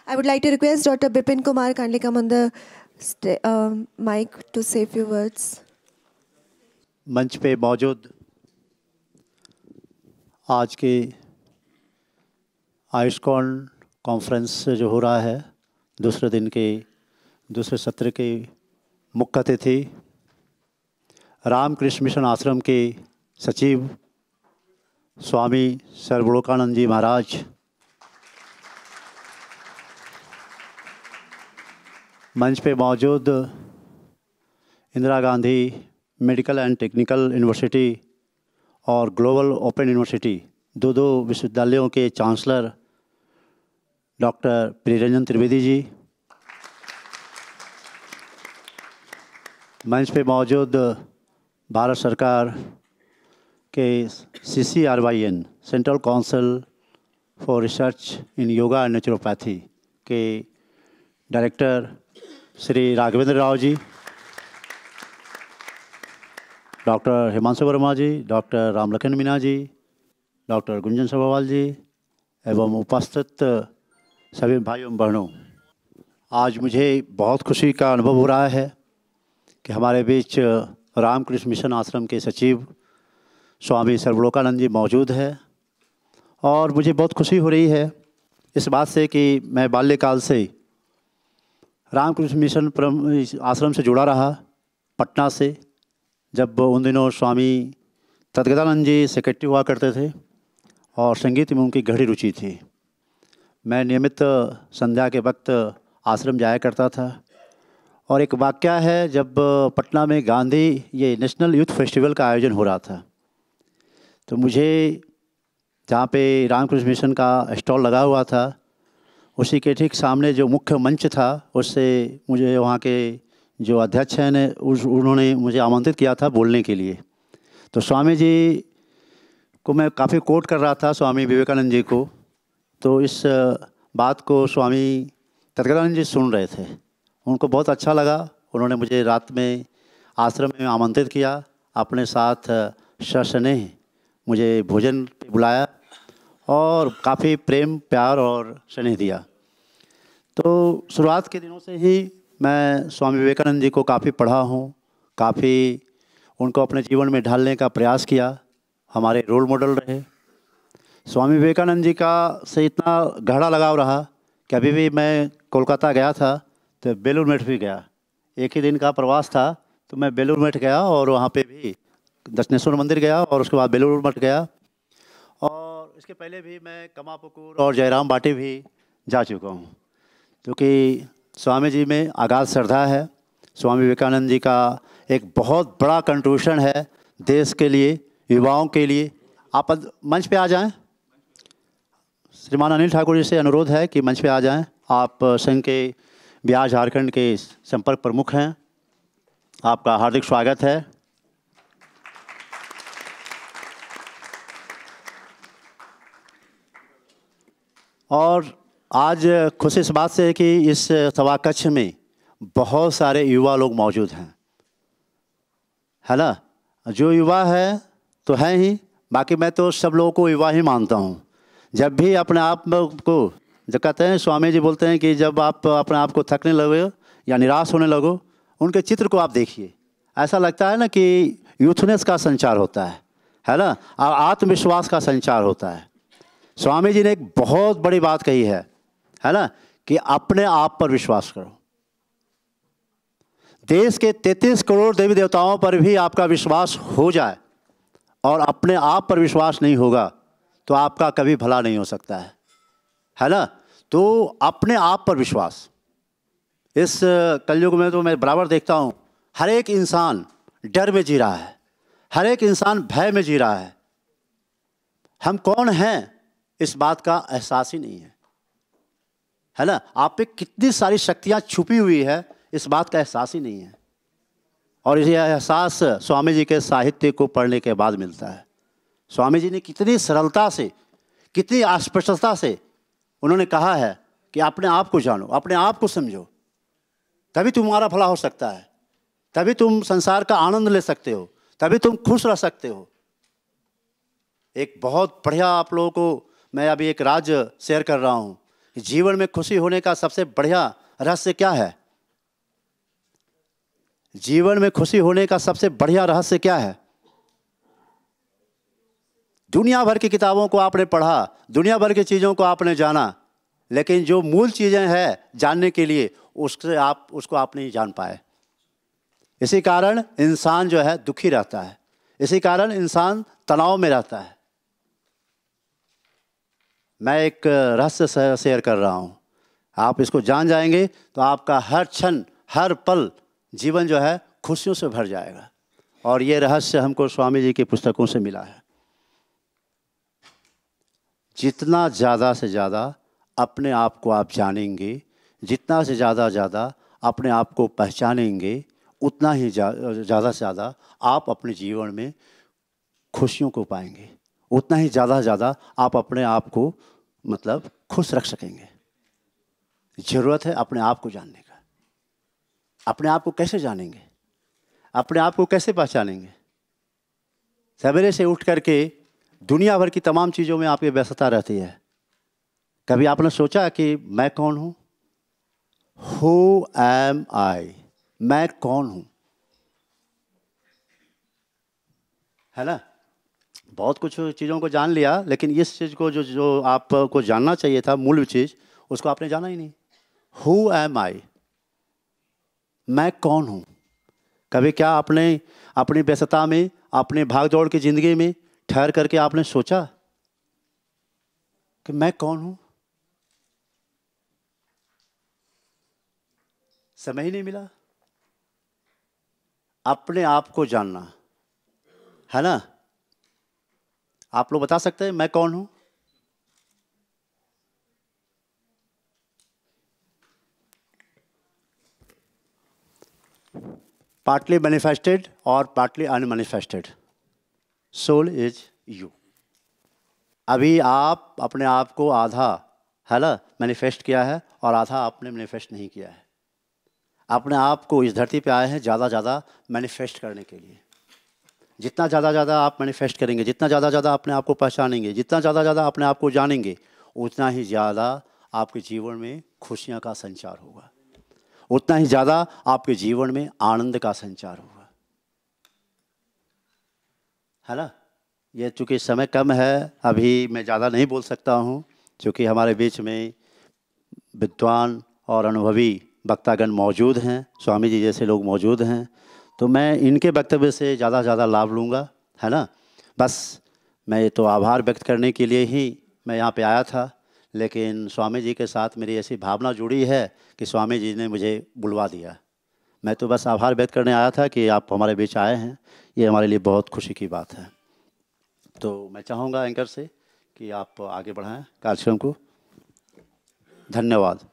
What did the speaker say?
I would like to request Dr. Bipin Kumar kindly come on the mic to say a few words. मंच पे मौजूद आज के आयुष्कॉन conference जो हो रहा है दूसरे दिन के दूसरे सत्र के मुख्य अतिथि रामकृष्ण मिशन आश्रम के सचिव स्वामी सर्वलोकानंद जी महाराज, मंच पे मौजूद Indira Gandhi medical and technical university और ग्लोबल ओपन यूनिवर्सिटी दो विश्वविद्यालयों के चांसलर डॉक्टर प्रियरंजन त्रिवेदी जी, मंच पे मौजूद भारत सरकार के CCRYN central council for research in yoga and naturopathy के डायरेक्टर श्री राघवेंद्र राव जी, डॉक्टर हिमांशु वर्मा जी, डॉक्टर रामलखन मीना जी, डॉक्टर गुंजन सभावाल जी एवं उपस्थित सभी भाइयों बहनों, आज मुझे बहुत खुशी का अनुभव हो रहा है कि हमारे बीच रामकृष्ण मिशन आश्रम के सचिव स्वामी सर्वलोकानंद जी मौजूद है और मुझे बहुत खुशी हो रही है इस बात से कि मैं बाल्यकाल से रामकृष्ण मिशन आश्रम से जुड़ा रहा, पटना से, जब उन दिनों स्वामी तद्गतानंद जी सेक्रेटरी हुआ करते थे और संगीत में उनकी गहरी रुचि थी। मैं नियमित संध्या के वक्त आश्रम जाया करता था और एक वाक़या है, जब पटना में गांधी ये नेशनल यूथ फेस्टिवल का आयोजन हो रहा था तो मुझे जहाँ पे रामकृष्ण मिशन का स्टॉल लगा हुआ था उसी के ठीक सामने जो मुख्य मंच था उससे मुझे वहाँ के जो अध्यक्ष हैं ने उन्होंने मुझे आमंत्रित किया था बोलने के लिए। तो स्वामी जी को मैं काफ़ी कोट कर रहा था, स्वामी विवेकानंद जी को, तो इस बात को स्वामी तद्गतानंद जी सुन रहे थे, उनको बहुत अच्छा लगा। उन्होंने मुझे रात में आश्रम में आमंत्रित किया, अपने साथ सस्नेह मुझे भोजन पे बुलाया और काफ़ी प्रेम प्यार और स्नेह दिया। तो शुरुआत के दिनों से ही मैं स्वामी विवेकानंद जी को काफ़ी पढ़ा हूँ, काफ़ी उनको अपने जीवन में ढालने का प्रयास किया, हमारे रोल मॉडल रहे। स्वामी विवेकानंद जी का से इतना गहरा लगाव रहा कि अभी भी मैं कोलकाता गया था तो बेलूर मठ भी गया, एक ही दिन का प्रवास था तो मैं बेलूर मठ गया और वहाँ पे भी दक्षिणेश्वर मंदिर गया और उसके बाद बेलूर मठ गया और इसके पहले भी मैं कमापुकुर और जयराम बाटी भी जा चुका हूँ, क्योंकि स्वामी जी में अगाध श्रद्धा है। स्वामी विवेकानंद जी का एक बहुत बड़ा कंट्रीब्यूशन है देश के लिए, युवाओं के लिए। आप मंच पे आ जाएं। श्रीमान अनिल ठाकुर जी से अनुरोध है कि मंच पे आ जाएं। आप संघ के बिहार झारखंड के संपर्क प्रमुख हैं, आपका हार्दिक स्वागत है। और आज खुशी इस बात से है कि इस सभा कक्ष में बहुत सारे युवा लोग मौजूद हैं, है ना। जो युवा है तो हैं ही, बाकी मैं तो सब लोगों को युवा ही मानता हूँ। जब भी अपने आप को, जब कहते हैं स्वामी जी बोलते हैं कि जब आप अपने आप को थकने लगो या निराश होने लगो, उनके चित्र को आप देखिए, ऐसा लगता है ना कि यूथनेस का संचार होता है ना, और आत्मविश्वास का संचार होता है। स्वामी जी ने एक बहुत बड़ी बात कही है ना, कि अपने आप पर विश्वास करो। देश के 33 करोड़ देवी देवताओं पर भी आपका विश्वास हो जाए और अपने आप पर विश्वास नहीं होगा तो आपका कभी भला नहीं हो सकता है ना। तो अपने आप पर विश्वास, इस कलयुग में तो मैं बराबर देखता हूँ हर एक इंसान डर में जी रहा है, हर एक इंसान भय में जी रहा है। हम कौन हैं इस बात का एहसास ही नहीं है ना। आप पे कितनी सारी शक्तियां छुपी हुई है इस बात का एहसास ही नहीं है। और यह एहसास स्वामी जी के साहित्य को पढ़ने के बाद मिलता है। स्वामी जी ने कितनी सरलता से, कितनी अस्पष्टता से उन्होंने कहा है कि अपने आप को जानो, अपने आप को समझो, तभी तुम्हारा भला हो सकता है, तभी तुम संसार का आनंद ले सकते हो, तभी तुम खुश रह सकते हो। एक बहुत बढ़िया आप लोगों को मैं अभी एक राज शेयर कर रहा हूँ जीवन में खुशी होने का सबसे बढ़िया रहस्य क्या है? जीवन में खुशी होने का सबसे बढ़िया रहस्य क्या है? दुनिया भर की किताबों को आपने पढ़ा, दुनिया भर की चीज़ों को आपने जाना, लेकिन जो मूल चीज़ें हैं जानने के लिए उसको आप नहीं जान पाए। इसी कारण इंसान जो है दुखी रहता है, इसी कारण इंसान तनाव में रहता है। मैं एक रहस्य शेयर कर रहा हूँ, आप इसको जान जाएंगे तो आपका हर क्षण हर पल जीवन जो है खुशियों से भर जाएगा। और ये रहस्य हमको स्वामी जी की पुस्तकों से मिला है। जितना ज़्यादा से ज़्यादा अपने आप को आप जानेंगे, जितना से ज़्यादा अपने आप को पहचानेंगे, उतना ही ज़्यादा से ज़्यादा आप अपने जीवन में खुशियों को पाएंगे, उतना ही ज़्यादा आप अपने आप को मतलब खुश रख सकेंगे। ज़रूरत है अपने आप को जानने का। अपने आप को कैसे जानेंगे? अपने आप को कैसे पहचानेंगे? सवेरे से उठ करके दुनिया भर की तमाम चीज़ों में आपकी व्यस्तता रहती है। कभी आपने सोचा कि मैं कौन हूँ? Who am I? मैं कौन हूँ? है ना? बहुत कुछ चीज़ों को जान लिया, लेकिन इस चीज़ को जो आपको जानना चाहिए था, मूल चीज़, उसको आपने जाना ही नहीं। Who am I? मैं कौन हूँ? कभी क्या आपने अपनी व्यस्तता में, अपनी भागदौड़ की ज़िंदगी में ठहर करके आपने सोचा कि मैं कौन हूँ? समय ही नहीं मिला अपने आप को जानना, है ना? आप लोग बता सकते हैं मैं कौन हूँ? पार्टली मैनिफेस्टेड और partly unmanifested soul is you. अभी आप अपने आप को आधा, है ना, मैनिफेस्ट किया है और आधा आपने मैनिफेस्ट नहीं किया है। अपने आप को इस धरती पे आए हैं ज़्यादा मैनिफेस्ट करने के लिए। जितना ज़्यादा आप मैनिफेस्ट करेंगे, जितना ज़्यादा अपने आप को पहचानेंगे, जितना ज़्यादा अपने आप को जानेंगे, उतना ही ज़्यादा आपके जीवन में खुशियाँ का संचार होगा, उतना ही ज़्यादा आपके जीवन में आनंद का संचार होगा, है ना? ये चूँकि समय कम है, अभी मैं ज़्यादा नहीं बोल सकता हूँ, क्योंकि हमारे बीच में विद्वान और अनुभवी वक्तागण मौजूद हैं, स्वामी जी जैसे लोग मौजूद हैं, तो मैं इनके वक्तव्य से ज़्यादा लाभ लूँगा, है ना? बस मैं तो आभार व्यक्त करने के लिए ही मैं यहाँ पे आया था, लेकिन स्वामी जी के साथ मेरी ऐसी भावना जुड़ी है कि स्वामी जी ने मुझे बुलवा दिया। मैं तो बस आभार व्यक्त करने आया था कि आप हमारे बीच आए हैं, ये हमारे लिए बहुत खुशी की बात है। तो मैं चाहूँगा एंकर से कि आप आगे बढ़ाएं कार्यक्रम को। धन्यवाद।